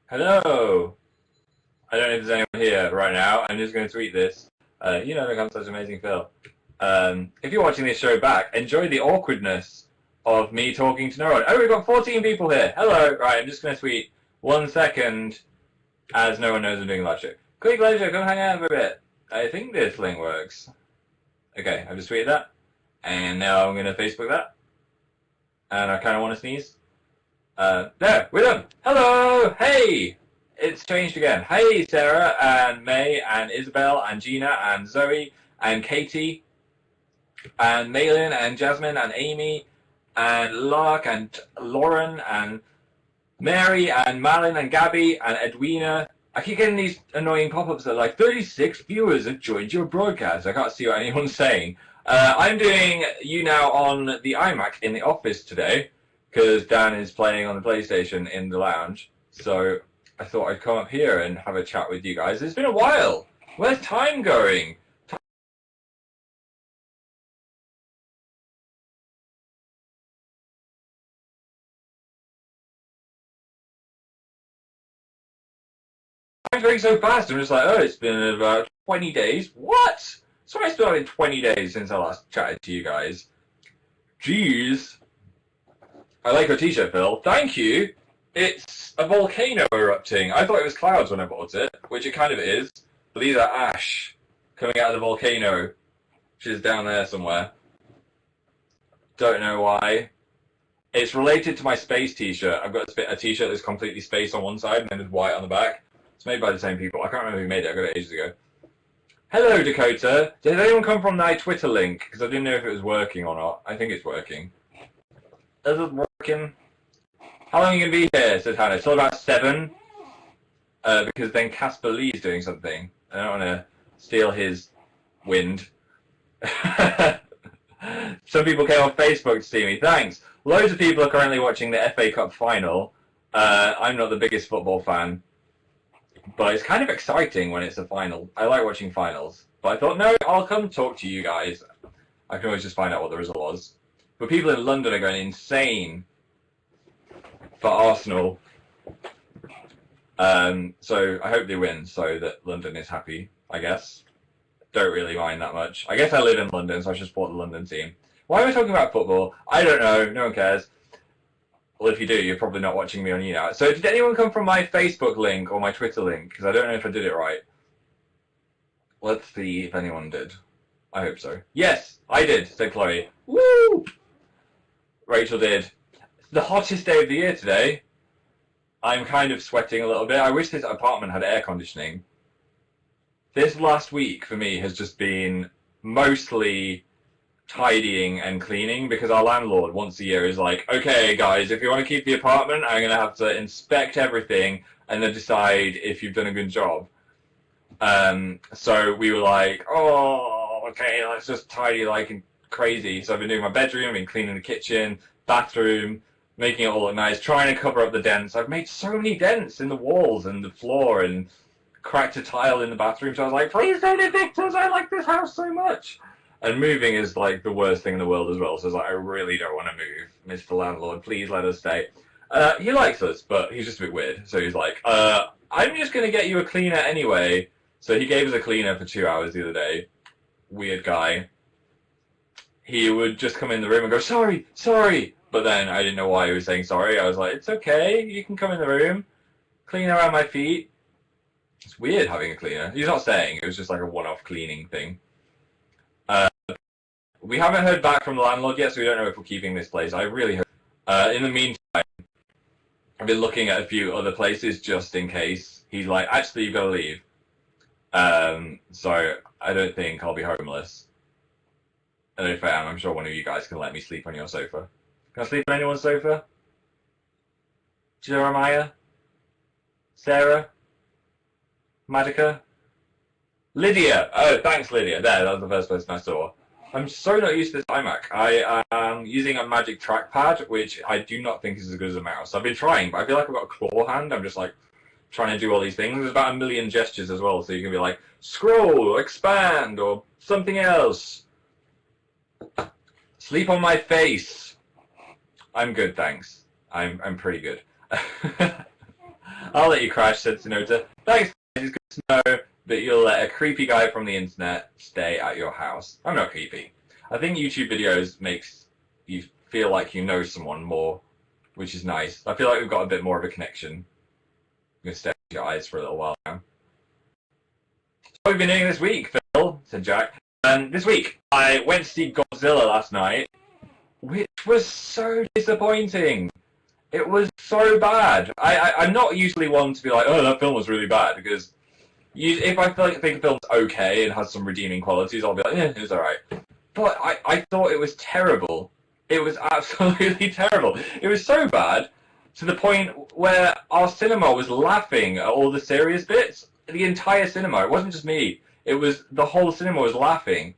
Hello. I don't know if there's anyone here right now. I'm just going to tweet this. You know, I'm such amazing Phil. If you're watching this show back, enjoy the awkwardness of me talking to no one. Oh, we've got 14 people here. Hello. Right, I'm just going to tweet 1 second as no one knows I'm doing a live show. Quick leisure, come hang out for a bit. I think this link works. Okay, I've just tweeted that. And now I'm going to Facebook that. And I kind of want to sneeze. There, we're done. Hello, hey, it's changed again. Hey, Sarah and May and Isabel and Gina and Zoe and Katie and Malin and Jasmine and Amy and Lark and Lauren and Mary and Malin and Gabby and Edwina. I keep getting these annoying pop-ups that are like 36 viewers have joined your broadcast. I can't see what anyone's saying. I'm doing YouNow on the iMac in the office today, because Dan is playing on the PlayStation in the lounge. So I thought I'd come up here and have a chat with you guys. It's been a while. Where's time going? Time's going so fast. I'm just like, oh, it's been about 20 days. What? Sorry, it's been 20 days since I last chatted to you guys. Jeez. I like your t-shirt, Phil. Thank you. It's a volcano erupting. I thought it was clouds when I bought it, which it kind of is. But these are ash coming out of the volcano, which is down there somewhere. Don't know why. It's related to my space t-shirt. I've got a t-shirt that's completely space on one side and then with white on the back. It's made by the same people. I can't remember who made it. I got it ages ago. Hello, Dakota. Did anyone come from my Twitter link? Because I didn't know if it was working or not. I think it's working. Is it working? How long are you going to be here, says Hannah? Till about 7. Because then Casper Lee's doing something. I don't want to steal his wind. Some people came on Facebook to see me. Thanks. Loads of people are currently watching the FA Cup final. I'm not the biggest football fan, but it's kind of exciting when it's a final. I like watching finals. But I thought, no, I'll come talk to you guys. I can always just find out what the result was. But people in London are going insane for Arsenal. So I hope they win so that London is happy, I guess. Don't really mind that much. I guess I live in London, so I should support the London team. Why am I talking about football? I don't know. No one cares. Well, if you do, you're probably not watching me on YouNow. So did anyone come from my Facebook link or my Twitter link? Because I don't know if I did it right. Let's see if anyone did. I hope so. Yes, I did, said Chloe. Woo! Rachel did. It's the hottest day of the year today. I'm kind of sweating a little bit. I wish this apartment had air conditioning. This last week for me has just been mostly tidying and cleaning because our landlord once a year is like, okay guys, if you want to keep the apartment, I'm going to have to inspect everything and then decide if you've done a good job. So we were like, oh, okay, let's just tidy like crazy. So I've been doing my bedroom, I've been cleaning the kitchen, bathroom, making it all look nice, trying to cover up the dents. I've made so many dents in the walls and the floor and cracked a tile in the bathroom. So I was like, please don't evict us, I like this house so much. And moving is like the worst thing in the world as well. So I was like, I really don't want to move, Mr. Landlord, please let us stay. He likes us, but he's just a bit weird. So he's like, I'm just going to get you a cleaner anyway. So he gave us a cleaner for 2 hours the other day. Weird guy. He would just come in the room and go, sorry, sorry. But then I didn't know why he was saying sorry. I was like, it's okay, you can come in the room, clean around my feet. It's weird having a cleaner. He's not staying, it was just like a one-off cleaning thing. We haven't heard back from the landlord yet, so we don't know if we're keeping this place. I really hope. In the meantime, I've been looking at a few other places just in case. He's like, actually, you've got to leave. So I don't think I'll be homeless. And if I am, I'm sure one of you guys can let me sleep on your sofa. Can I sleep on anyone's sofa? Jeremiah? Sarah? Magica? Lydia! Oh, thanks, Lydia. There, that was the first person I saw. I'm so not used to this iMac. I am using a Magic Trackpad, which I do not think is as good as a mouse. I've been trying, but I feel like I've got a claw hand. I'm just like trying to do all these things. There's about a million gestures as well, so you can be like, scroll, expand, or something else. Sleep on my face. I'm good, thanks. I'm pretty good. I'll let you crash, said Sonota. Thanks, it's good to know that you'll let a creepy guy from the internet stay at your house. I'm not creepy. I think YouTube videos makes you feel like you know someone more, which is nice. I feel like we've got a bit more of a connection. I'm going to stare at your eyes for a little while now. What have you been doing this week, Phil? Said Jack. This week, I went to see Godzilla last night, which was so disappointing. It was so bad. I'm not usually one to be like, oh, that film was really bad, because if I think a film's okay and has some redeeming qualities, I'll be like, it was alright. But I thought it was terrible. It was absolutely terrible. It was so bad to the point where our cinema was laughing at all the serious bits. The entire cinema. It wasn't just me. It was the whole cinema was laughing.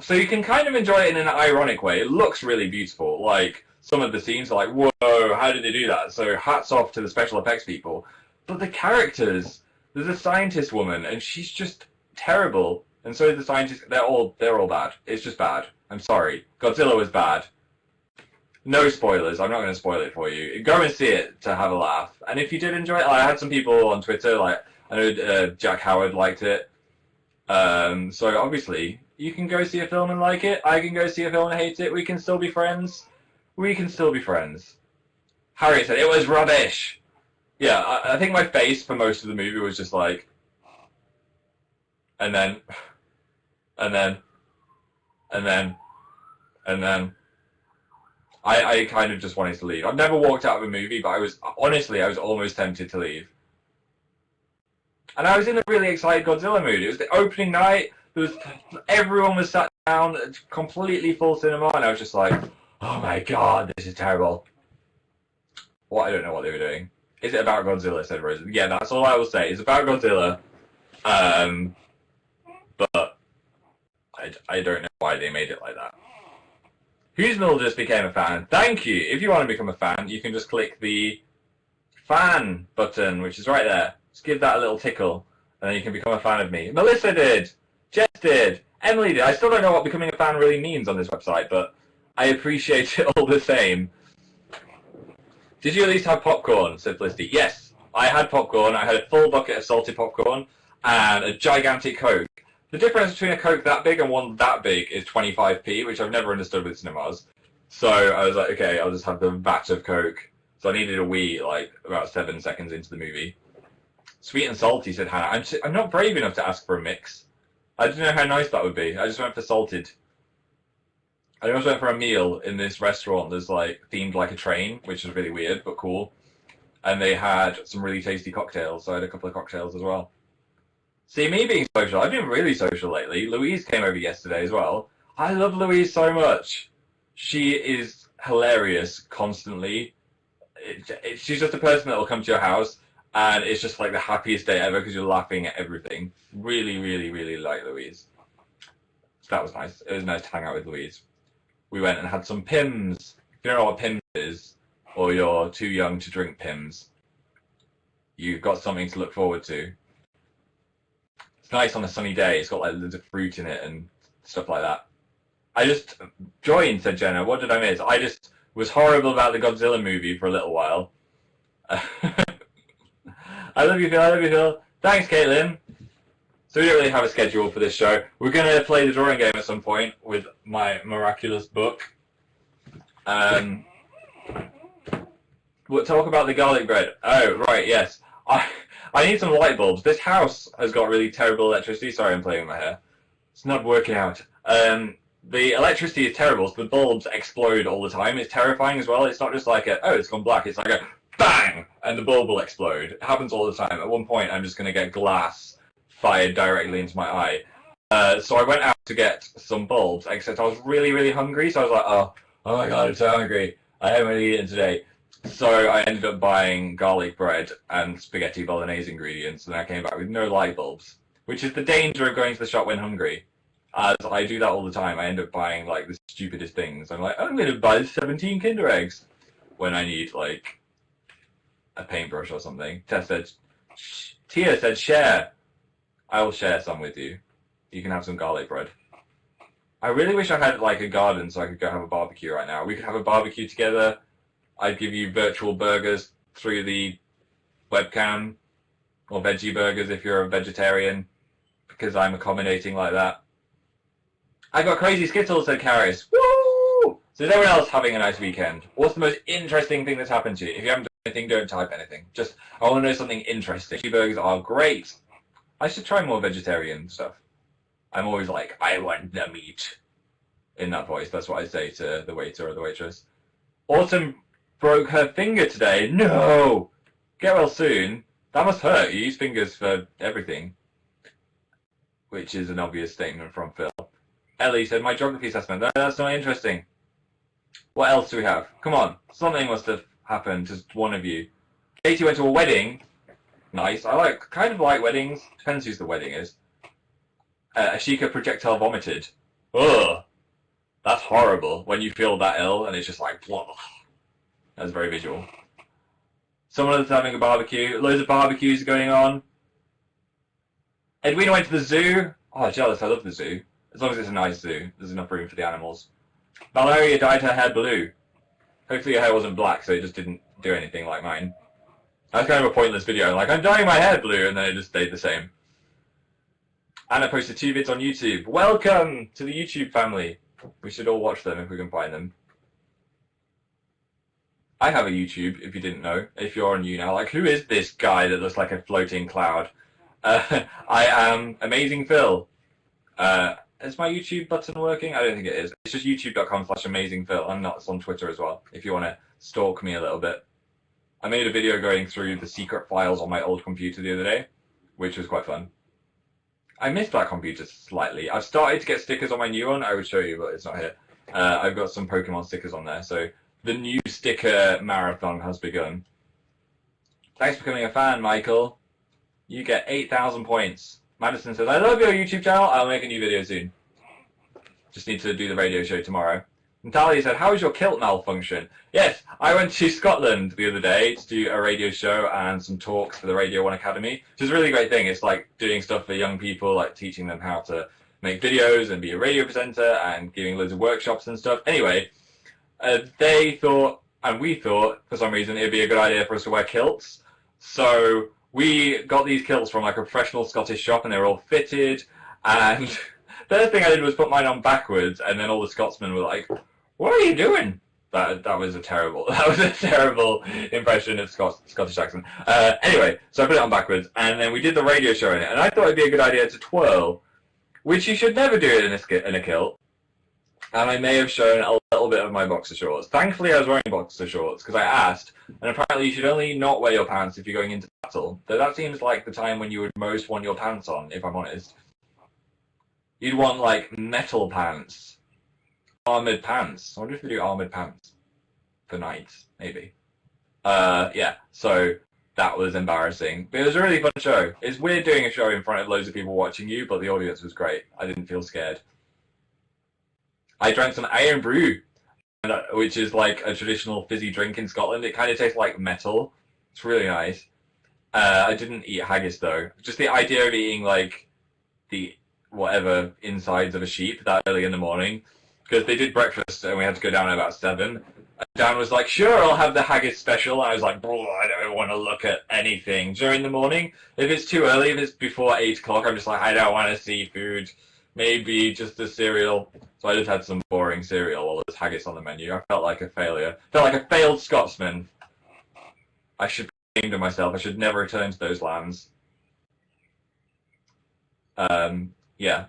So you can kind of enjoy it in an ironic way. It looks really beautiful. Like, some of the scenes are like, whoa, how did they do that? So hats off to the special effects people. But the characters, there's a scientist woman, and she's just terrible. And so the scientists, they're all bad. It's just bad. I'm sorry. Godzilla was bad. No spoilers. I'm not going to spoil it for you. Go and see it to have a laugh. And if you did enjoy it, I had some people on Twitter, like, I know Jack Howard liked it. So obviously, you can go see a film and like it. I can go see a film and hate it. We can still be friends. We can still be friends. Harriet said, it was rubbish. Yeah, I think my face for most of the movie was just like, and then. I kind of just wanted to leave. I've never walked out of a movie, but I was almost tempted to leave. And I was in a really excited Godzilla mood. It was the opening night. Everyone was sat down, completely full cinema, and I was just like, oh my god, this is terrible. I don't know what they were doing. Is it about Godzilla, said Rosen. Yeah, that's all I will say. It's about Godzilla. But I don't know why they made it like that. Who'smill just became a fan. Thank you. If you want to become a fan, you can just click the fan button, which is right there. Just give that a little tickle, and then you can become a fan of me. Melissa did. Jess did. Emily did. I still don't know what becoming a fan really means on this website, but I appreciate it all the same. Did you at least have popcorn, said Felicity. Yes, I had popcorn. I had a full bucket of salted popcorn and a gigantic Coke. The difference between a Coke that big and one that big is 25p, which I've never understood with cinemas. So I was like, okay, I'll just have the vat of Coke. So I needed a wee, like, about 7 seconds into the movie. Sweet and salty, said Hannah. I'm not brave enough to ask for a mix. I didn't know how nice that would be. I just went for salted. I also went for a meal in this restaurant that's, like, themed like a train, which is really weird, but cool. And they had some really tasty cocktails, so I had a couple of cocktails as well. See, me being social, I've been really social lately. Louise came over yesterday as well. I love Louise so much. She is hilarious constantly. She's just a person that will come to your house, and it's just like the happiest day ever because you're laughing at everything. Really, really, really like Louise. So that was nice. It was nice to hang out with Louise. We went and had some Pims. If you don't know what Pims is, or you're too young to drink Pims, you've got something to look forward to. It's nice on a sunny day. It's got like loads of fruit in it and stuff like that. I just joined, said Jenna. What did I miss? I just was horrible about the Godzilla movie for a little while. I love you, Phil. I love you, Phil. Thanks, Caitlin. So we don't really have a schedule for this show. We're going to play the drawing game at some point with my miraculous book. We'll talk about the garlic bread. Oh, right, yes. I need some light bulbs. This house has got really terrible electricity. Sorry, I'm playing with my hair. It's not working out. The electricity is terrible, so the bulbs explode all the time. It's terrifying as well. It's not just like it's gone black. It's like a bang, and the bulb will explode. It happens all the time. At one point, I'm just going to get glass fired directly into my eye. So I went out to get some bulbs, except I was really, really hungry. So I was like, oh my god, I'm so hungry. I haven't really eaten today. So I ended up buying garlic bread and spaghetti bolognese ingredients, and I came back with no light bulbs, which is the danger of going to the shop when hungry. As I do that all the time. I end up buying like the stupidest things. I'm like, I'm going to buy 17 Kinder Eggs when I need like a paintbrush or something. Tia said share. I will share some with you. You can have some garlic bread. I really wish I had like a garden so I could go have a barbecue right now. We could have a barbecue together. I'd give you virtual burgers through the webcam, or veggie burgers if you're a vegetarian, because I'm accommodating like that. I got crazy Skittles, said Karis. Woo! So is everyone else having a nice weekend? What's the most interesting thing that's happened to you? If you haven't done anything, don't type anything. Just, I want to know something interesting. Veggie burgers are great. I should try more vegetarian stuff. I'm always like, I want the meat. In that voice, that's what I say to the waiter or the waitress. Autumn broke her finger today. No! Get well soon. That must hurt. You use fingers for everything. Which is an obvious statement from Phil. Ellie said, my geography assessment. That's not interesting. What else do we have? Come on. Something must have happened to one of you. Katie went to a wedding. Nice. I kind of like weddings. Depends whose the wedding is. Ashika projectile vomited. Ugh. That's horrible when you feel that ill and it's just like, blah. That's very visual. Someone else having a barbecue. Loads of barbecues going on. Edwina went to the zoo. Oh, jealous. I love the zoo. As long as it's a nice zoo. There's enough room for the animals. Valeria dyed her hair blue. Hopefully your hair wasn't black, so it just didn't do anything like mine. That's kind of a pointless video. Like, I'm dyeing my hair blue, and then it just stayed the same. Anna posted 2 vids on YouTube. Welcome to the YouTube family. We should all watch them if we can find them. I have a YouTube, if you didn't know. If you're on YouNow, like, who is this guy that looks like a floating cloud? I am AmazingPhil. Is my YouTube button working? I don't think it is. It's just youtube.com/AmazingPhil. I'm not on Twitter as well, if you want to stalk me a little bit. I made a video going through the secret files on my old computer the other day, which was quite fun. I missed that computer slightly. I've started to get stickers on my new one. I would show you, but it's not here. I've got some Pokemon stickers on there, so the new sticker marathon has begun. Thanks for becoming a fan, Michael. You get 8,000 points. Madison says, I love your YouTube channel. I'll make a new video soon. Just need to do the radio show tomorrow. Natalia said, how is your kilt malfunction? Yes, I went to Scotland the other day to do a radio show and some talks for the Radio 1 Academy, which is a really great thing. It's like doing stuff for young people, like teaching them how to make videos and be a radio presenter and giving loads of workshops and stuff. Anyway, they thought, and we thought, for some reason, it'd be a good idea for us to wear kilts. So we got these kilts from like a professional Scottish shop and they were all fitted. And the other thing I did was put mine on backwards, and then all the Scotsmen were like, what are you doing? That was a terrible impression of Scottish accent. Anyway, so I put it on backwards, and then we did the radio show in it, and I thought it'd be a good idea to twirl, which you should never do in a kilt. And I may have shown a little bit of my boxer shorts. Thankfully, I was wearing boxer shorts because I asked, and apparently you should only not wear your pants if you're going into battle. Though that seems like the time when you would most want your pants on, if I'm honest. You'd want like metal pants. Armoured pants. I wonder if we do armoured pants for knights, maybe. Yeah, so that was embarrassing. But it was a really fun show. It's weird doing a show in front of loads of people watching you, but the audience was great. I didn't feel scared. I drank some Iron Brew, which is like a traditional fizzy drink in Scotland. It kind of tastes like metal. It's really nice. I didn't eat haggis though. Just the idea of eating like the whatever insides of a sheep that early in the morning. Because they did breakfast and we had to go down at about 7. And Dan was like, sure, I'll have the haggis special. And I was like, I don't want to look at anything during the morning. If it's too early, if it's before 8 o'clock, I'm just like, I don't want to see food. Maybe just a cereal. So I just had some boring cereal while there's haggis on the menu. I felt like a failure. I felt like a failed Scotsman. I should be ashamed of myself. I should never return to those lands. Yeah.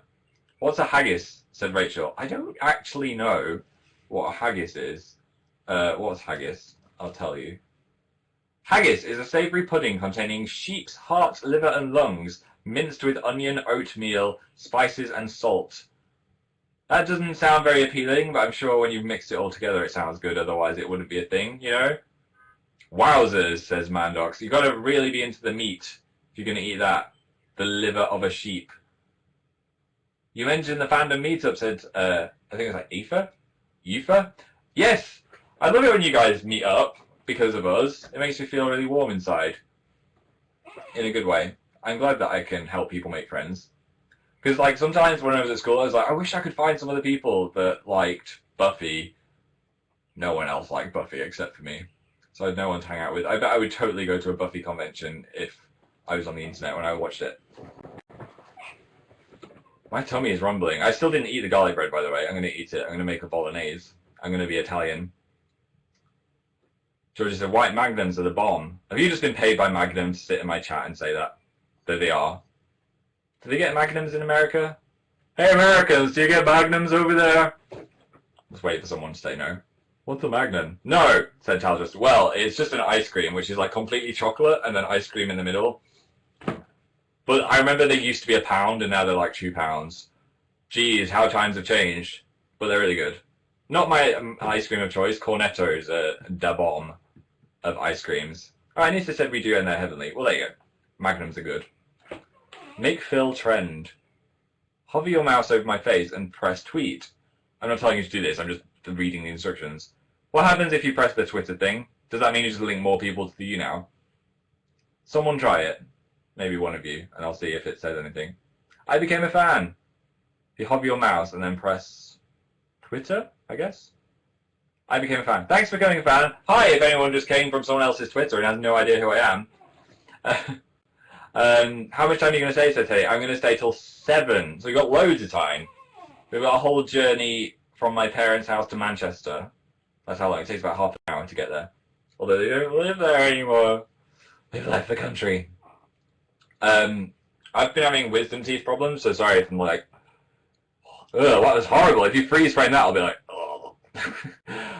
What's a haggis? Said Rachel. I don't actually know what a haggis is. What's haggis? I'll tell you. Haggis is a savoury pudding containing sheep's heart, liver and lungs, minced with onion, oatmeal, spices and salt. That doesn't sound very appealing, but I'm sure when you've mixed it all together it sounds good, otherwise it wouldn't be a thing, you know? Wowzers, says Mandox. You've got to really be into the meat if you're going to eat that. The liver of a sheep. You mentioned the fandom meetup, said, I think it was like Aoife? Yes! I love it when you guys meet up because of us. It makes me feel really warm inside. In a good way. I'm glad that I can help people make friends. Because, like, sometimes when I was at school, I was like, I wish I could find some other people that liked Buffy. No one else liked Buffy except for me. So I had no one to hang out with. I bet I would totally go to a Buffy convention if I was on the internet when I watched it. My tummy is rumbling. I still didn't eat the garlic bread, by the way. I'm going to eat it. I'm going to make a bolognese. I'm going to be Italian. George said, white magnums are the bomb. Have you just been paid by Magnum to sit in my chat and say that? That they are. Do they get magnums in America? Hey, Americans, do you get magnums over there? Let's wait for someone to say no. What's a magnum? No, said Taljust. Well, it's just an ice cream, which is like completely chocolate and then ice cream in the middle. But I remember they used to be £1 and now they're like £2. Geez, how times have changed. But they're really good. Not my ice cream of choice. Cornetto's da bomb of ice creams. Alright, Nisa said we do end there heavenly. Well, there you go. Magnums are good. Make Phil trend. Hover your mouse over my face and press tweet. I'm not telling you to do this, I'm just reading the instructions. What happens if you press the Twitter thing? Does that mean you just link more people to the YouNow? Someone try it. Maybe one of you, and I'll see if it says anything. I became a fan. You hover your mouse and then press Twitter, I guess? I became a fan. Thanks for becoming a fan. Hi, if anyone just came from someone else's Twitter and has no idea who I am. How much time are you going to stay today? I'm going to stay till 7, so we've got loads of time. We've got a whole journey from my parents' house to Manchester. That's how long it takes, about half an hour to get there. Although they don't live there anymore. They've left the country. I've been having wisdom teeth problems, so sorry if I'm like, ugh, that was horrible. If you freeze frame that, I'll be like, oh.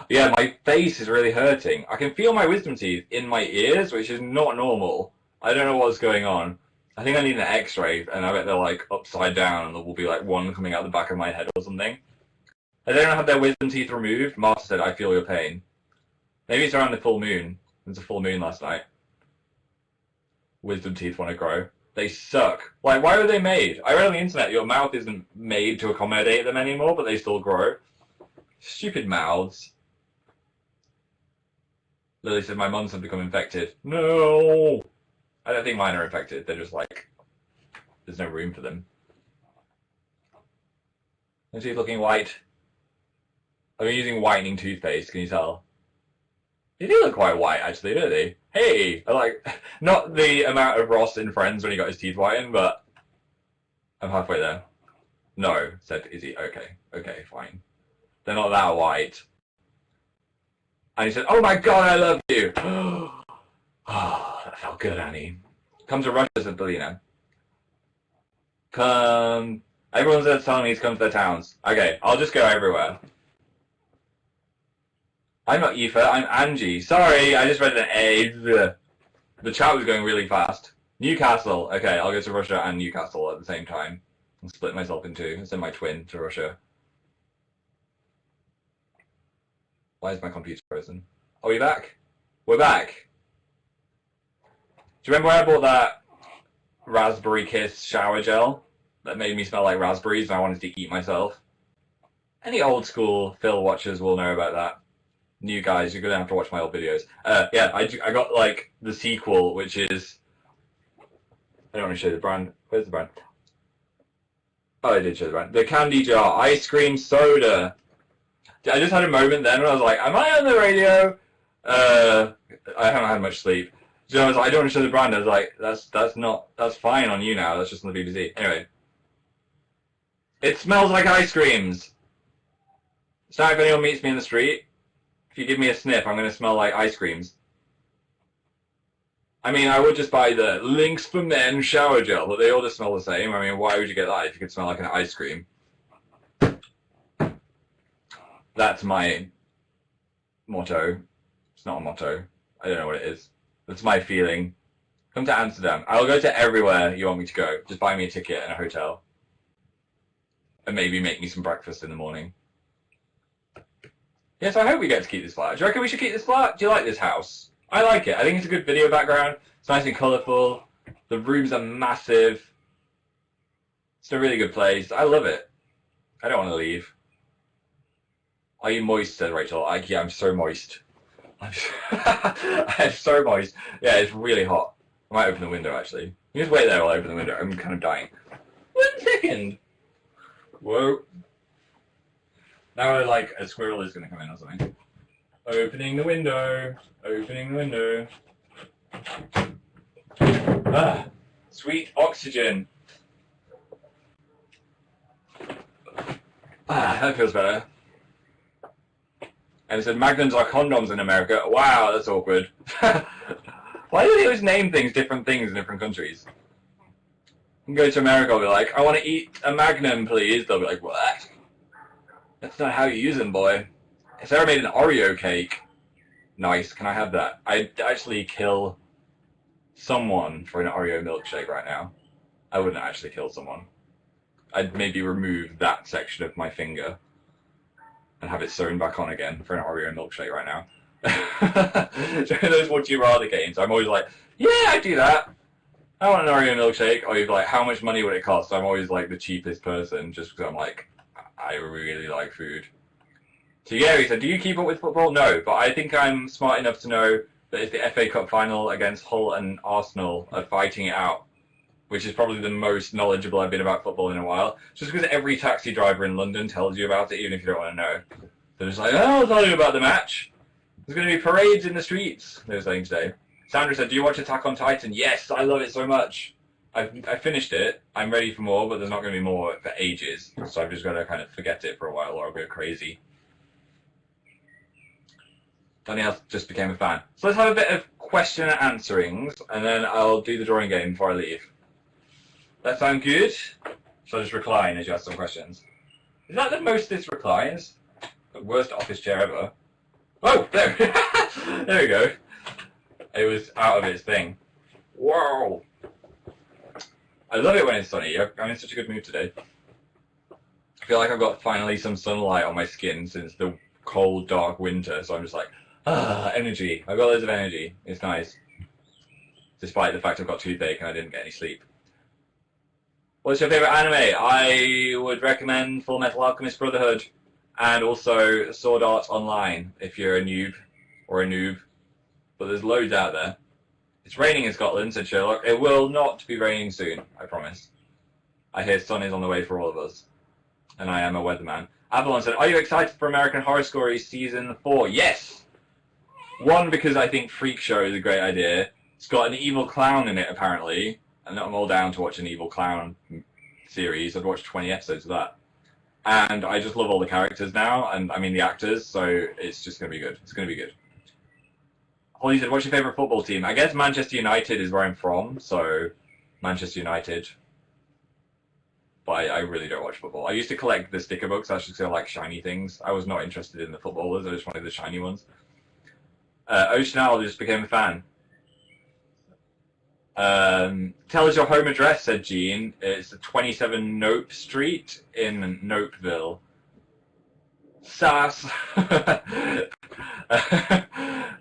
Yeah, my face is really hurting. I can feel my wisdom teeth in my ears, which is not normal. I don't know what's going on. I think I need an x-ray, and I bet they're like upside down, and there will be like one coming out the back of my head or something. They don't have their wisdom teeth removed. Martha said, I feel your pain. Maybe it's around the full moon. There's a full moon last night. Wisdom teeth want to grow. They suck. Like, why were they made? I read on the internet your mouth isn't made to accommodate them anymore, but they still grow. Stupid mouths. Lily said, my mum's have become infected. No! I don't think mine are infected. They're just like, there's no room for them. Is he looking white? I've been using whitening toothpaste, can you tell? They do look quite white, actually, don't they? Hey! I like, not the amount of Ross in Friends when he got his teeth whitened, but I'm halfway there. No, said Izzy. Okay, okay, fine. They're not that white. And he said, oh my god, I love you! Oh, that felt good, Annie. Come to Russia, said Belina. Come... Everyone's telling me to come to their towns. Okay, I'll just go everywhere. I'm not Aoife, I'm Angie. Sorry, I just read an A. The chat was going really fast. Newcastle. Okay, I'll go to Russia and Newcastle at the same time. I'll split myself in two. Send my twin to Russia. Why is my computer frozen? Are we back? We're back. Do you remember when I bought that Raspberry Kiss shower gel that made me smell like raspberries and I wanted to eat myself? Any old school Phil watchers will know about that. New guys, you're going to have to watch my old videos. Yeah, I got like the sequel, which is... I don't want to show the brand. Where's the brand? Oh, I did show the brand. The candy jar, ice cream soda. I just had a moment then when I was like, am I on the radio? I haven't had much sleep. So I was like, I don't want to show the brand. I was like, that's fine on YouNow. That's just on the BBC. Anyway. It smells like ice creams. So if anyone meets me in the street, if you give me a sniff, I'm going to smell like ice creams. I mean, I would just buy the Lynx for Men shower gel, but they all just smell the same. I mean, why would you get that if you could smell like an ice cream? That's my motto. It's not a motto. I don't know what it is. That's my feeling. Come to Amsterdam. I'll go to everywhere you want me to go. Just buy me a ticket and a hotel. And maybe make me some breakfast in the morning. Yes, I hope we get to keep this flat. Do you reckon we should keep this flat? Do you like this house? I like it. I think it's a good video background. It's nice and colourful. The rooms are massive. It's a really good place. I love it. I don't want to leave. Are you moist, said Rachel. Yeah, I'm so moist. I'm so moist. Yeah, it's really hot. I might open the window, actually. You just wait there while I open the window. I'm kind of dying. 1 second. Whoa. Now, like, a squirrel is going to come in or something. Opening the window. Opening the window. Ah, sweet oxygen. Ah, that feels better. And it said magnums are condoms in America. Wow, that's awkward. Why do they always name things different things in different countries? You can go to America and be like, I want to eat a magnum, please. They'll be like, what? That's not how you use them, boy. If Sarah made an Oreo cake, nice, can I have that? I'd actually kill someone for an Oreo milkshake right now. I wouldn't actually kill someone. I'd maybe remove that section of my finger and have it sewn back on again for an Oreo milkshake right now. During those would you rather games, I'm always like, yeah, I'd do that. I want an Oreo milkshake. Or you're like, how much money would it cost? I'm always like the cheapest person just because I'm like, I really like food. So Gary said, do you keep up with football? No, but I think I'm smart enough to know that if the FA Cup final against Hull and Arsenal are fighting it out, which is probably the most knowledgeable I've been about football in a while, just because every taxi driver in London tells you about it, even if you don't want to know. They're just like, oh, I'll tell you about the match. There's going to be parades in the streets, they were saying today. Sandra said, do you watch Attack on Titan? Yes, I love it so much. I finished it. I'm ready for more, but there's not going to be more for ages. So I've just got to kind of forget it for a while or I'll go crazy. Danielle just became a fan. So let's have a bit of question and answerings, and then I'll do the drawing game before I leave. That sound good? So I'll just recline as you ask some questions. Is that the most this reclines? The worst office chair ever. Oh, there, there we go. It was out of its thing. Whoa! I love it when it's sunny. I'm in such a good mood today. I feel like I've got finally some sunlight on my skin since the cold, dark winter, so I'm just like, energy. I've got loads of energy. It's nice. Despite the fact I've got toothache and I didn't get any sleep. What's your favourite anime? I would recommend Full Metal Alchemist Brotherhood and also Sword Art Online if you're a noob or a noob. But there's loads out there. It's raining in Scotland, said Sherlock. It will not be raining soon, I promise. I hear sun is on the way for all of us. And I am a weatherman. Avalon said, are you excited for American Horror Story Season 4? Yes! One, because I think Freak Show is a great idea. It's got an evil clown in it, apparently. And I'm all down to watch an evil clown series. I've watched 20 episodes of that. And I just love all the characters now, and I mean the actors, so it's just going to be good. It's going to be good. Holly said, what's your favourite football team? I guess Manchester United is where I'm from, so Manchester United. But I really don't watch football. I used to collect the sticker books, that's just because I like shiny things. I was not interested in the footballers, I just wanted the shiny ones. Ocean Owl just became a fan. Tell us your home address, said Jean. It's 27 Nope Street in Nopeville. Sass.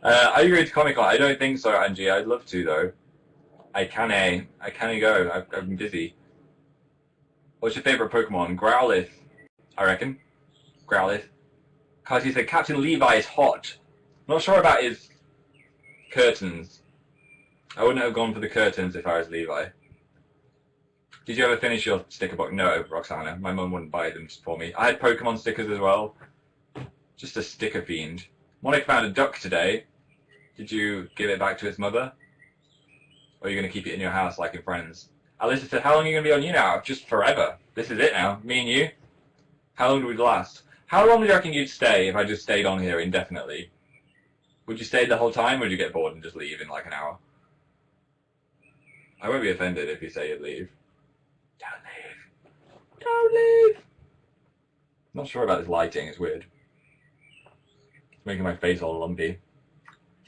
Are you going to Comic-Con? I don't think so, Angie. I'd love to, though. I can't go. I've been busy. What's your favourite Pokemon? Growlithe, I reckon. Growlithe. Kasi said, Captain Levi is hot. Not sure about his curtains. I wouldn't have gone for the curtains if I was Levi. Did you ever finish your sticker book? No, Roxana. My mum wouldn't buy them for me. I had Pokemon stickers as well. Just a sticker fiend. Monica found a duck today. Did you give it back to its mother? Or are you going to keep it in your house like in Friends? Alyssa said, how long are you going to be on YouNow? Just forever. This is it now. Me and you. How long do we last? How long do you reckon you'd stay if I just stayed on here indefinitely? Would you stay the whole time, or would you get bored and just leave in like an hour? I won't be offended if you say you'd leave. Don't leave. Don't leave. Not sure about this lighting. It's weird. It's making my face all lumpy.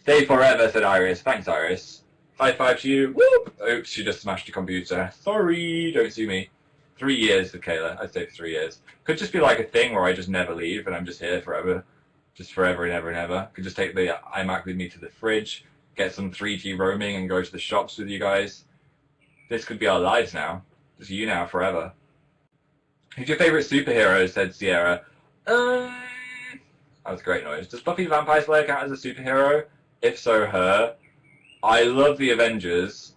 Stay forever, said Iris. Thanks, Iris. High five to you. Whoop! Oops, she just smashed your computer. Sorry, don't sue me. 3 years, said Kayla. I'd say for 3 years. Could just be like a thing where I just never leave and I'm just here forever. Just forever and ever and ever. Could just take the iMac with me to the fridge, get some 3G roaming and go to the shops with you guys. This could be our lives now. Just YouNow forever. Who's your favourite superhero, said Sierra. That was a great noise. Does Buffy the Vampire Slayer count as a superhero? If so, her. I love the Avengers.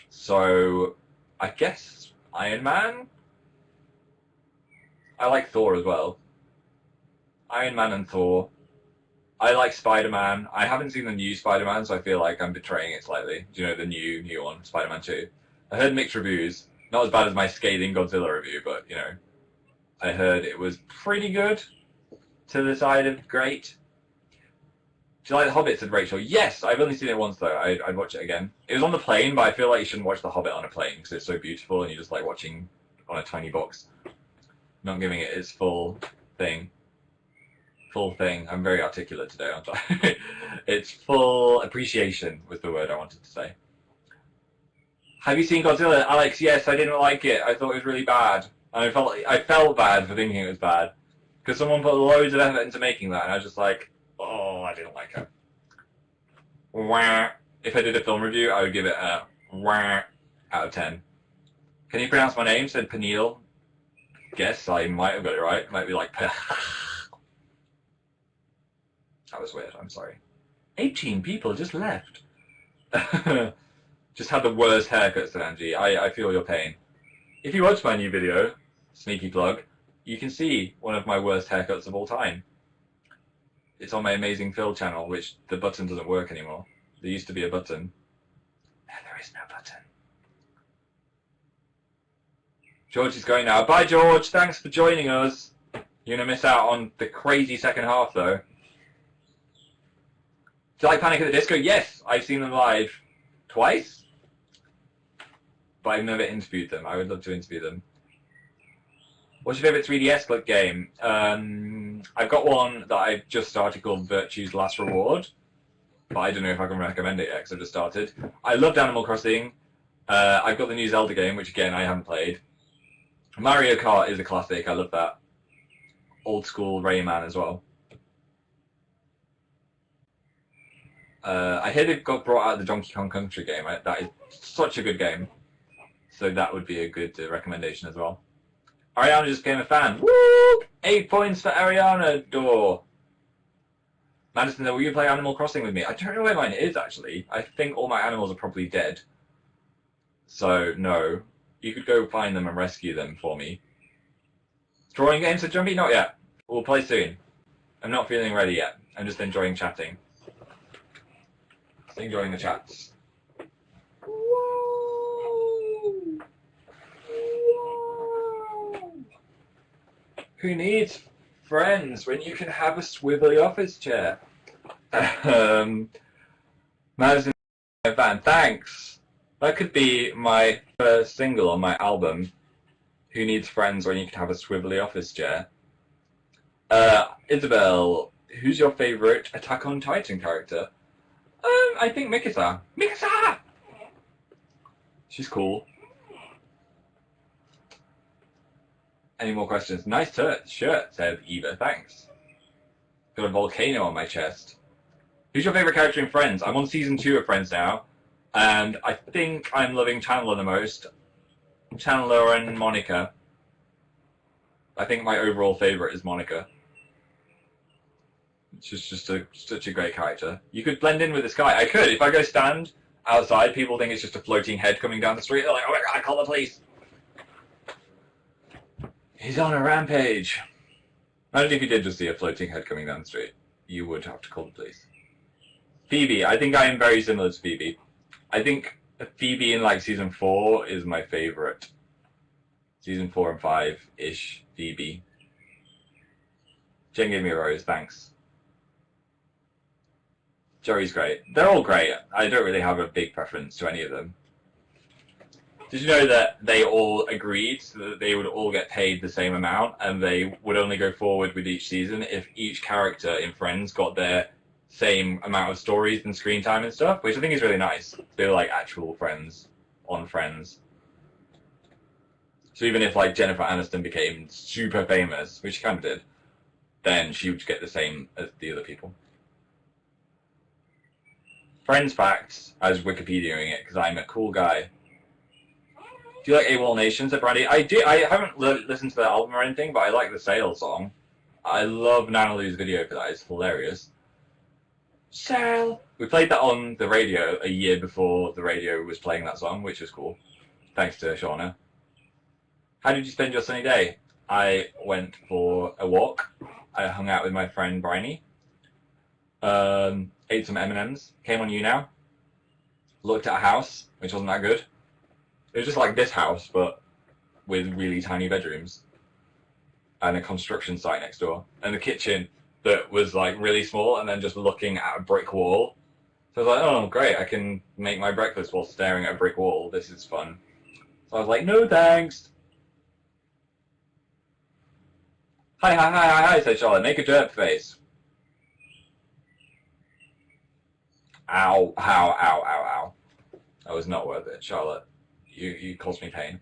So, I guess Iron Man? I like Thor as well. Iron Man and Thor. I like Spider-Man. I haven't seen the new Spider-Man, so I feel like I'm betraying it slightly. Do you know the new one, Spider-Man 2? I heard mixed reviews. Not as bad as my scathing Godzilla review, but, you know, I heard it was pretty good. To the side of great. Do you like The Hobbit, said Rachel? Yes! I've only seen it once, though. I'd watch it again. It was on the plane, but I feel like you shouldn't watch The Hobbit on a plane, because it's so beautiful, and you just like watching on a tiny box. Not giving it its full thing. Full thing. I'm very articulate today, aren't I? Its full appreciation was the word I wanted to say. Have you seen Godzilla? Alex, yes, I didn't like it. I thought it was really bad. And I felt bad for thinking it was bad. Because someone put loads of effort into making that, and I was just like, oh, I didn't like it. Wah. If I did a film review, I would give it a wah out of 10. Can you pronounce my name? Said Peniel. Guess I might have got it right. It might be like That was weird, I'm sorry. 18 people just left. Just had the worst haircut, said Angie. I feel your pain. If you watch my new video, sneaky plug, you can see one of my worst haircuts of all time. It's on my AmazingPhil channel, which the button doesn't work anymore. There used to be a button. And there is no button. George is going now. Bye, George. Thanks for joining us. You're going to miss out on the crazy second half, though. Do you like Panic at the Disco? Yes, I've seen them live twice. But I've never interviewed them. I would love to interview them. What's your favourite 3DS game? I've got one that I've just started called Virtue's Last Reward. But I don't know if I can recommend it yet because I've just started. I loved Animal Crossing. I've got the new Zelda game, which again I haven't played. Mario Kart is a classic. I love that. Old school Rayman as well. I hear they've got brought out the Donkey Kong Country game. That is such a good game. So that would be a good recommendation as well. Ariana just became a fan. Woo! 8 points for Ariana. Door. Madison, will you play Animal Crossing with me? I don't know where mine is, actually. I think all my animals are probably dead. So, no. You could go find them and rescue them for me. Drawing games at Jumpy? Not yet. We'll play soon. I'm not feeling ready yet. I'm just enjoying chatting. Enjoying the chats. Whoa. Whoa. Who needs friends when you can have a swivelly office chair? Madison fan, thanks. That could be my first single on my album. Who needs friends when you can have a swivelly office chair? Isabel, who's your favourite Attack on Titan character? I think Mikasa. Mikasa! She's cool. Any more questions? Nice shirt, said Eva. Thanks. Got a volcano on my chest. Who's your favourite character in Friends? I'm on season 2 of Friends now, and I think I'm loving Chandler the most. Chandler and Monica. I think my overall favourite is Monica. She's just such a great character. You could blend in with this guy. I could. If I go stand outside, people think it's just a floating head coming down the street. They're like, oh my god, call the police. He's on a rampage. Imagine if you did just see a floating head coming down the street. You would have to call the police. Phoebe. I think I am very similar to Phoebe. I think Phoebe in like season 4 is my favourite. Season 4 and 5-ish Phoebe. Jen gave me a rose, thanks. Joey's great. They're all great. I don't really have a big preference to any of them. Did you know that they all agreed that they would all get paid the same amount and they would only go forward with each season if each character in Friends got their same amount of stories and screen time and stuff, which I think is really nice. They were like actual friends on Friends. So even if like Jennifer Aniston became super famous, which she kind of did, then she would get the same as the other people. Friends facts, I was Wikipediaing it because I'm a cool guy. Do you like AWOL Nation, said Brandy? I do. I haven't listened to the album or anything, but I like the Sales song. I love Nanalu's video for that. It's hilarious. Sal. We played that on the radio a year before the radio was playing that song, which was cool. Thanks to Shauna. How did you spend your sunny day? I went for a walk. I hung out with my friend Bryony. Ate some M&Ms. Came on YouNow. Looked at a house, which wasn't that good. It was just like this house, but with really tiny bedrooms. And a construction site next door. And a kitchen that was like really small and then just looking at a brick wall. So I was like, oh great, I can make my breakfast while staring at a brick wall. This is fun. So I was like, no thanks. Hi, said Charlotte. Make a jerk face. Ow, ow, ow, ow, ow. That was not worth it, Charlotte. You caused me pain.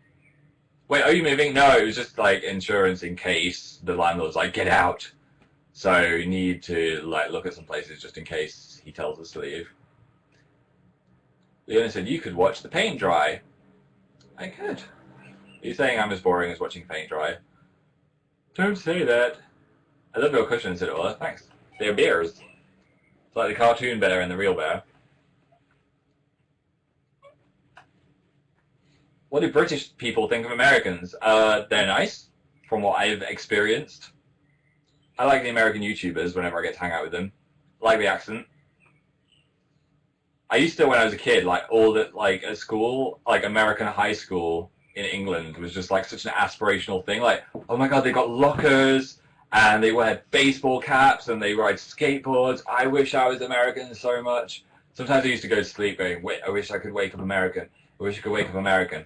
Wait, are you moving? No, it was just like insurance in case the landlord's like, get out. So you need to like look at some places just in case he tells us to leave. Leona said you could watch the paint dry. I could. Are you saying I'm as boring as watching paint dry? Don't say that. I love your cushions, said Ola. Thanks. They're bears. It's like the cartoon bear and the real bear. What do British people think of Americans? They're nice, from what I've experienced. I like the American YouTubers whenever I get to hang out with them. I like the accent. I used to, when I was a kid, like all that, like at school, like American high school in England was just like such an aspirational thing. Like, oh my god, they got lockers and they wear baseball caps and they ride skateboards. I wish I was American so much. Sometimes I used to go to sleep going, wait, I wish I could wake up American. I wish I could wake up American.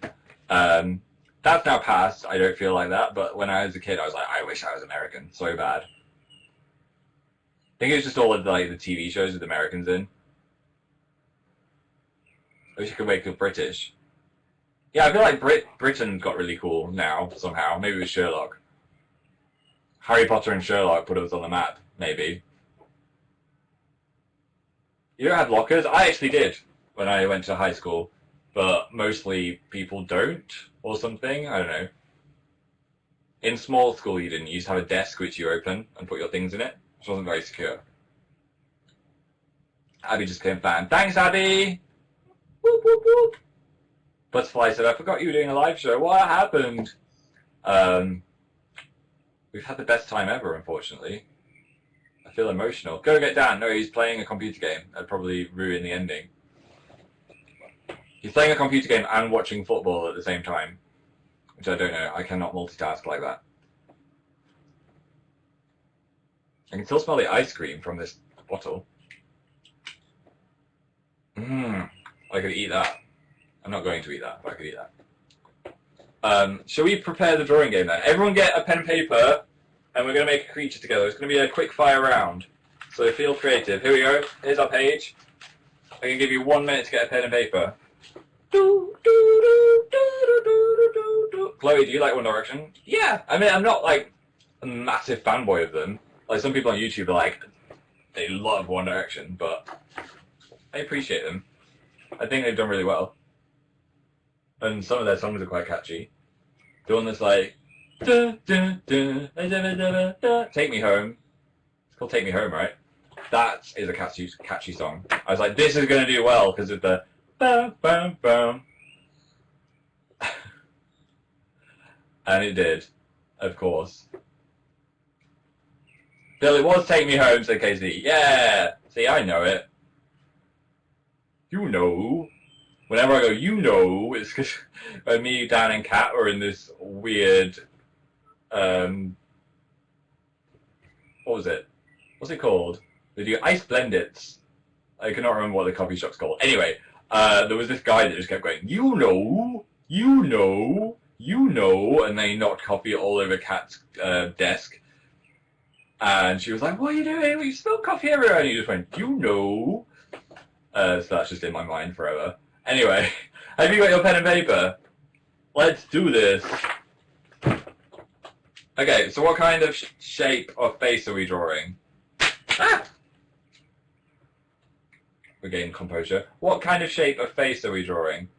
That's now past. I don't feel like that. But when I was a kid, I was like, I wish I was American so bad. I think it was just all of like the TV shows with Americans in. I wish I could wake up British. Yeah, I feel like Britain got really cool now, somehow. Maybe it was Sherlock. Harry Potter and Sherlock put us on the map, maybe. You don't have lockers? I actually did when I went to high school. But mostly people don't, or something. I don't know. In small school you didn't. You used to have a desk which you open and put your things in it, which wasn't very secure. Abby just came fan. Thanks, Abby! Whoop, whoop, whoop. Butterfly said, I forgot you were doing a live show. What happened? We've had the best time ever, unfortunately. I feel emotional. Go get Dan. No, he's playing a computer game. That'd probably ruin the ending. He's playing a computer game and watching football at the same time. Which I don't know. I cannot multitask like that. I can still smell the ice cream from this bottle. I could eat that. I'm not going to eat that, but I could eat that. Shall we prepare the drawing game then? Everyone get a pen and paper, and we're going to make a creature together. It's going to be a quick fire round. So feel creative. Here we go. Here's our page. I can give you 1 minute to get a pen and paper. Chloe, do you like One Direction? Yeah. I mean, I'm not like a massive fanboy of them. Like some people on YouTube are like, they love One Direction, but I appreciate them. I think they've done really well. And some of their songs are quite catchy. The one that's like, Take Me Home. It's called Take Me Home, right? That is a catchy song. I was like, this is going to do well because of the bam, bam, bam. And it did, of course. Bill, it was Take Me Home, said KZ. Yeah! See, I know it. You know. Whenever I go, you know, it's because me, Dan, and Kat are in this weird, what was it? What's it called? They do Ice Blendits. I cannot remember what the coffee shop's called. Anyway, there was this guy that just kept going, you know, you know, you know, and they knocked coffee all over Kat's desk. And she was like, what are you doing? We spilled coffee everywhere. And he just went, you know. So that's just in my mind forever. Anyway, have you got your pen and paper? Let's do this. Okay, so what kind of shape or face are we drawing? Ah! Regain composure. What kind of shape or face are we drawing?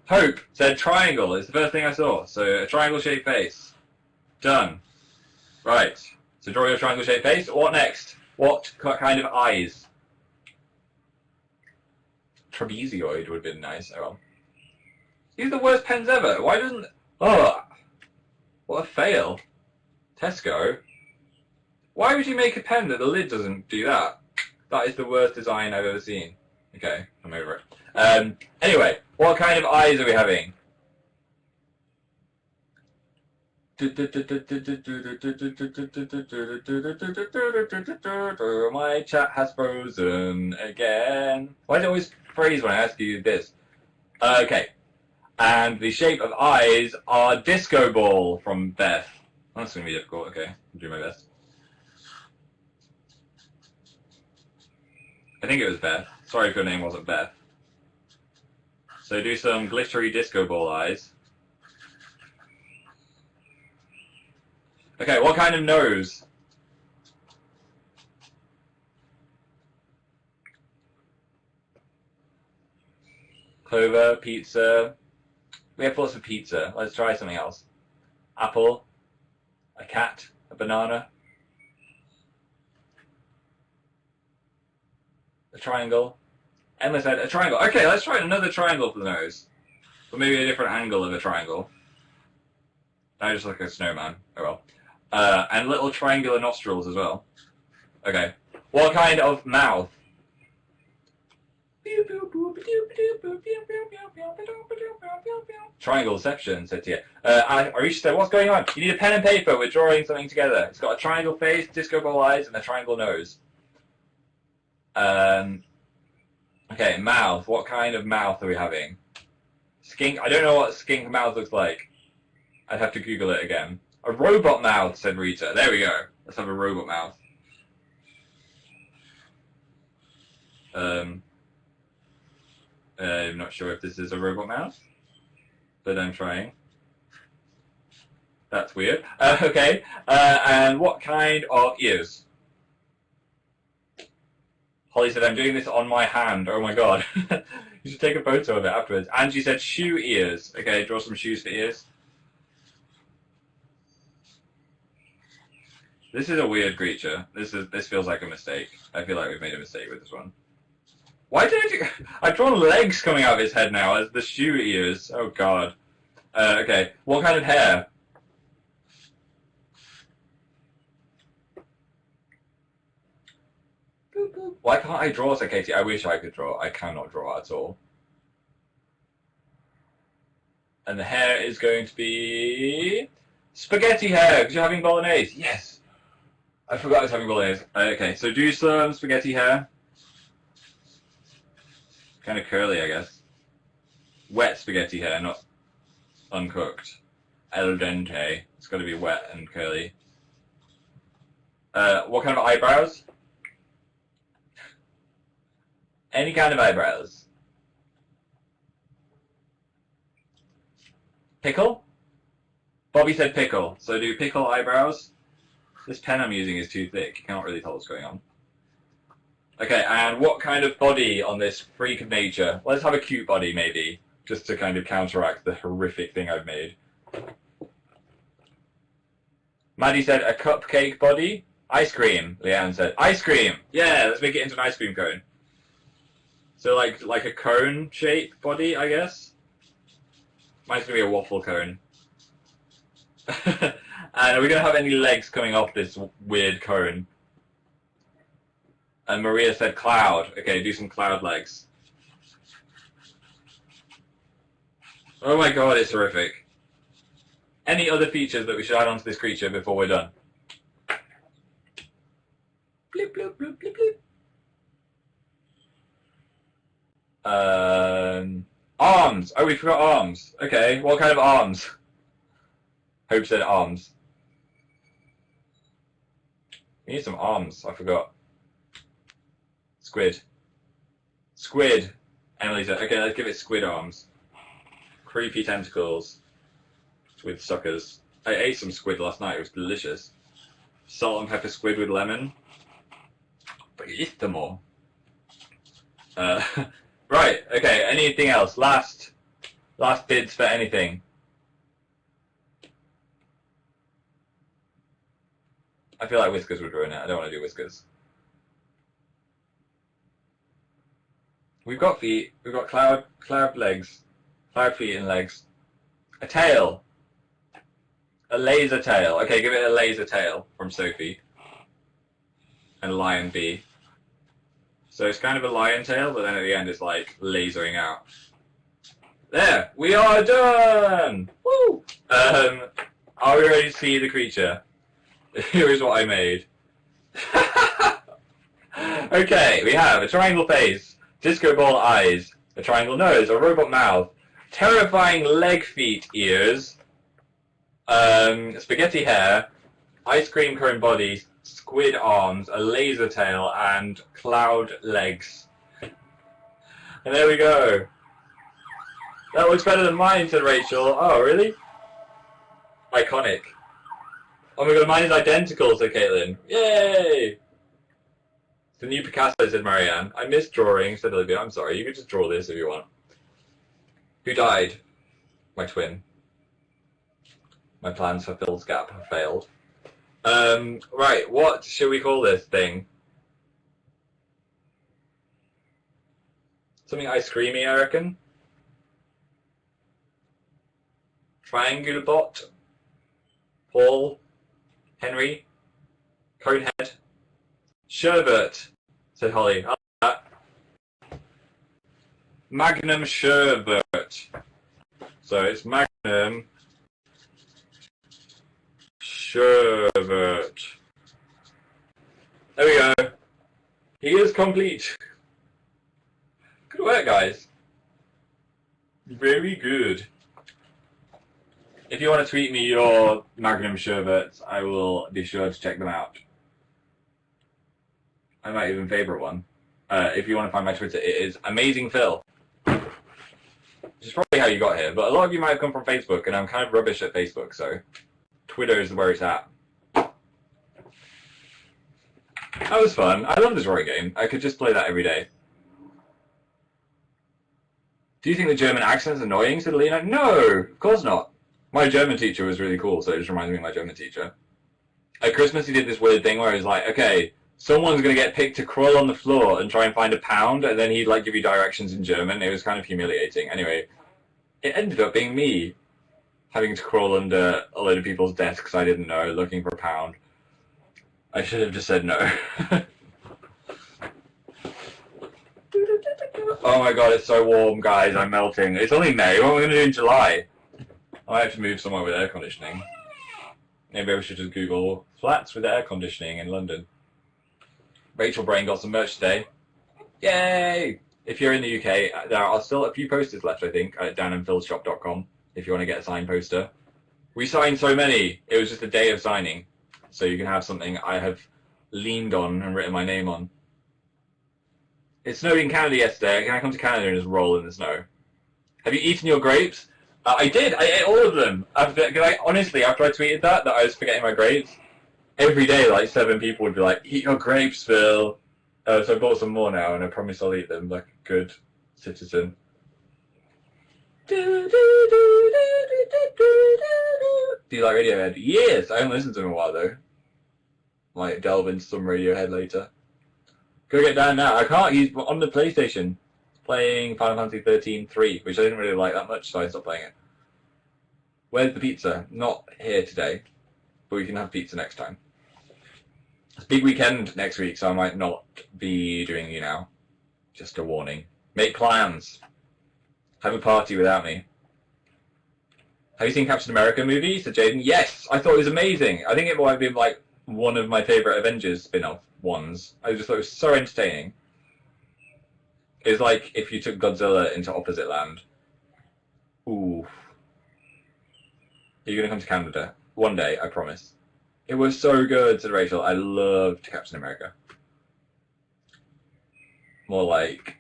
Hope said triangle. It's the first thing I saw. So a triangle-shaped face. Done. Right. So draw your triangle-shaped face. What next? What kind of eyes? Trapezoid would have been nice. Oh well. These are the worst pens ever. Why doesn't... Oh! What a fail. Tesco. Why would you make a pen that the lid doesn't do that? That is the worst design I've ever seen. Okay, I'm over it. Anyway, what kind of eyes are we having? My chat has frozen again. Why does it always freeze when I ask you this? Okay. And the shape of eyes are disco ball from Beth. That's going to be difficult. Okay, I'll do my best. I think it was Beth. Sorry if your name wasn't Beth. So do some glittery disco ball eyes. Okay, what kind of nose? Clover, pizza. We have lots of pizza. Let's try something else. Apple, a cat, a banana, a triangle. Emma said a triangle. Okay, let's try another triangle for the nose. Or maybe a different angle of a triangle. I just look like a snowman. Oh well. And little triangular nostrils as well. Okay. What kind of mouth? Triangleception, said Tia. Arisha said, what's going on? You need a pen and paper. We're drawing something together. It's got a triangle face, disco ball eyes, and a triangle nose. Okay, mouth. What kind of mouth are we having? Skink. I don't know what skink mouth looks like. I'd have to Google it again. A robot mouth, said Rita. There we go. Let's have a robot mouth. I'm not sure if this is a robot mouth, but I'm trying. That's weird. Okay. And what kind of ears? Holly said, I'm doing this on my hand. Oh my god. You should take a photo of it afterwards. Angie said, shoe ears. Okay, draw some shoes for ears. This is a weird creature. This feels like a mistake. I feel like we've made a mistake with this one. Why did I do... I've drawn legs coming out of his head now as the shoe ears. Oh god. Okay. What kind of hair? Why can't I draw, said Katie? I wish I could draw. I cannot draw at all. And the hair is going to be... spaghetti hair, because you're having bolognese. Yes! I forgot I was having bolognese. Okay, so do some spaghetti hair. Kind of curly, I guess. Wet spaghetti hair, not uncooked. El dente. It's got to be wet and curly. What kind of eyebrows? Any kind of eyebrows. Pickle? Bobby said pickle. So do pickle eyebrows. This pen I'm using is too thick. You can't really tell what's going on. Okay, and what kind of body on this freak of nature? Let's have a cute body, maybe, just to kind of counteract the horrific thing I've made. Maddie said a cupcake body. Ice cream, Leanne said. Ice cream! Yeah, let's make it into an ice cream cone. So like a cone shape body, I guess? Mine's going to be a waffle cone. And are we going to have any legs coming off this weird cone? And Maria said cloud. Okay, do some cloud legs. Oh my god, it's horrific. Any other features that we should add onto this creature before we're done? Bloop, bloop, bloop, bloop, bloop. Arms. Oh, we forgot arms. Okay, what kind of arms? Hope said arms. We need some arms. I forgot. Squid. Squid. Emily said, okay, let's give it squid arms. Creepy tentacles. With suckers. I ate some squid last night. It was delicious. Salt and pepper squid with lemon. Bellissimo. Right, okay, anything else? Last bids for anything. I feel like whiskers would ruin it. I don't want to do whiskers. We've got feet. We've got cloud legs. Cloud feet and legs. A tail. A laser tail. Okay, give it a laser tail from Sophie. and lion B. So it's kind of a lion tail, but then at the end it's like lasering out. There, we are done! Woo! Are we ready to see the creature? Here is what I made. Okay, we have a triangle face, disco ball eyes, a triangle nose, a robot mouth, terrifying leg, feet, ears, spaghetti hair, ice cream cone body, squid arms, a laser tail, and cloud legs. And there we go. That looks better than mine, said Rachel. Oh, really? Iconic. Oh my god, mine is identical, said Caitlin. Yay! The new Picasso, said Marianne. I miss drawing, said Olivia. I'm sorry, you could just draw this if you want. Who died? My twin. My plans for Phil's gap have failed. Right, what should we call this thing? Something ice creamy, I reckon. Triangular bot. Paul. Henry. Conehead. Sherbet, said Holly. I like that. Magnum Sherbet. So it's Magnum Sherbet. There we go. He is complete. Good work, guys. Very good. If you want to tweet me your Magnum Sherbets, I will be sure to check them out. I might even favourite one. If you want to find my Twitter, it is AmazingPhil. Which is probably how you got here, but a lot of you might have come from Facebook, and I'm kind of rubbish at Facebook, so Twitter is where it's at. That was fun. I love this drawing game. I could just play that every day. Do you think the German accent is annoying, said Alina? No, of course not. My German teacher was really cool, so it just reminds me of my German teacher. At Christmas, he did this weird thing where he was like, okay, someone's going to get picked to crawl on the floor and try and find a pound, and then he'd like give you directions in German. It was kind of humiliating. Anyway, it ended up being me having to crawl under a load of people's desks I didn't know, looking for a pound. I should have just said no. Oh my god, it's so warm, guys. I'm melting. It's only May. What are we going to do in July? I have to move somewhere with air conditioning. Maybe I should just Google flats with air conditioning in London. Rachel Brain got some merch today. Yay! If you're in the UK, there are still a few posters left, I think, at danandphilshop.com, if you want to get a signed poster. We signed so many, it was just a day of signing. So you can have something I have leaned on and written my name on. It snowed in Canada yesterday. Can I come to Canada and just roll in the snow? Have you eaten your grapes? I did. I ate all of them. Honestly, after I tweeted that I was forgetting my grapes, every day, like 7 people would be like, eat your grapes, Phil. So I bought some more now, and I promise I'll eat them like a good citizen. Do you like Radiohead? Yes! I haven't listened to them in a while, though. Might delve into some Radiohead later. Go get down now. I can't. He's on the PlayStation playing Final Fantasy 13-3, which I didn't really like that much, so I stopped playing it. Where's the pizza? Not here today, but we can have pizza next time. It's a big weekend next week, so I might not be doing YouNow. Just a warning. Make plans. Have a party without me. Have you seen Captain America movie? Said Jaden. Yes! I thought it was amazing. I think it might have been like one of my favourite Avengers spin-off ones. I just thought it was so entertaining. It's like if you took Godzilla into Opposite Land. Ooh. You're going to come to Canada. One day, I promise. It was so good, said Rachel. I loved Captain America. More like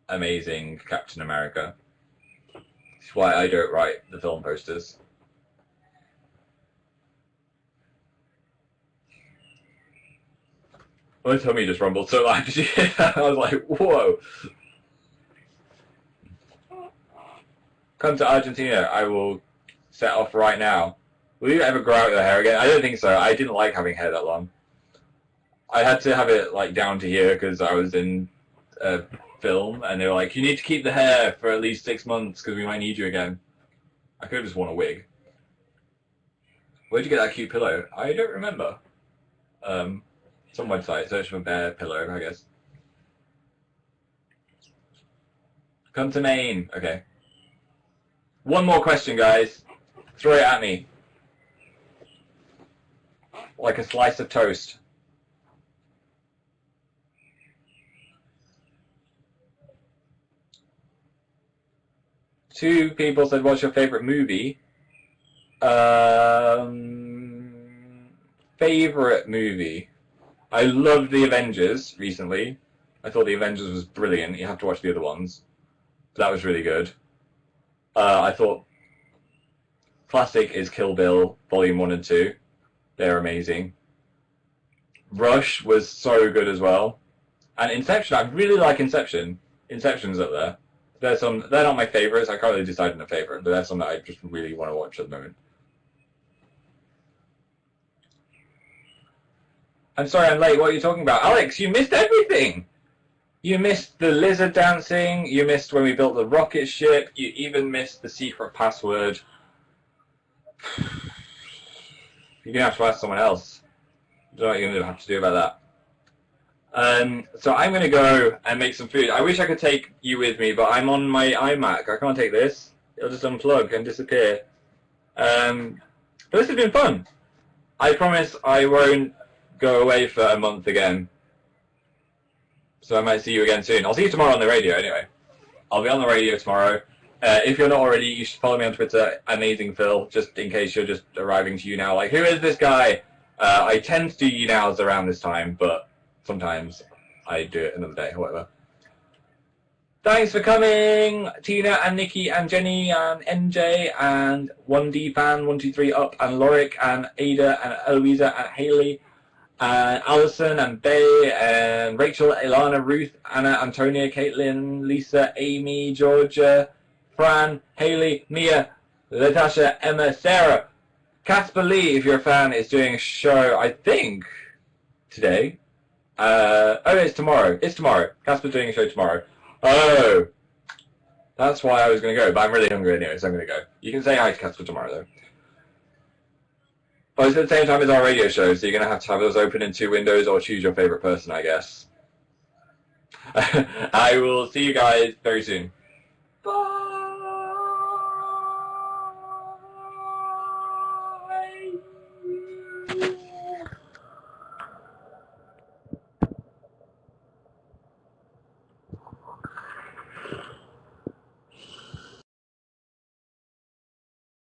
Amazing Captain America. That's why I don't write the film posters. My tummy just rumbled so loud. Did you hear that? I was like, whoa. Come to Argentina. I will set off right now. Will you ever grow out your hair again? I don't think so. I didn't like having hair that long. I had to have it like down to here because I was in a film and they were like, you need to keep the hair for at least 6 months because we might need you again. I could have just worn a wig. Where'd you get that cute pillow? I don't remember. Some website. Search for bear pillow, I guess. Come to Maine. Okay. One more question, guys. Throw it at me. Like a slice of toast. Two people said, what's your favorite movie? Favorite movie? I loved The Avengers recently. I thought The Avengers was brilliant. You have to watch the other ones. That was really good. I thought classic is Kill Bill Volume 1 and 2. They're amazing. Rush was so good as well. And Inception, I really like Inception. Inception's up there. They're not my favourites. I can't really decide on a favourite, but there's some that I just really want to watch at the moment. I'm sorry I'm late. What are you talking about? Alex, you missed everything! You missed the lizard dancing, you missed when we built the rocket ship, you even missed the secret password. You're going to have to ask someone else. I don't know what you're going to have to do about that. So I'm going to go and make some food. I wish I could take you with me, but I'm on my iMac. I can't take this. It'll just unplug and disappear. But this has been fun. I promise I won't go away for a month again. So I might see you again soon. I'll see you tomorrow on the radio anyway. I'll be on the radio tomorrow. If you're not already, you should follow me on Twitter, AmazingPhil, just in case you're just arriving to YouNow. Like, who is this guy? I tend to do YouNows around this time, but sometimes I do it another day or whatever. Thanks for coming, Tina and Nikki and Jenny and NJ and 1D Fan 123 Up and Lorik and Ada and Eloisa and Haley and Alison and Bay and Rachel, Ilana, Ruth, Anna, Antonia, Caitlin, Lisa, Amy, Georgia, Fran, Haley, Mia, Latasha, Emma, Sarah. Casper Lee, if you're a fan, is doing a show, I think, today. Oh, it's tomorrow. It's tomorrow. Casper's doing a show tomorrow. Oh, that's why I was going to go, but I'm really hungry anyway, so I'm going to go. You can say hi to Casper tomorrow, though. But it's at the same time as our radio show, so you're going to have those open in 2 windows or choose your favourite person, I guess. I will see you guys very soon. Bye!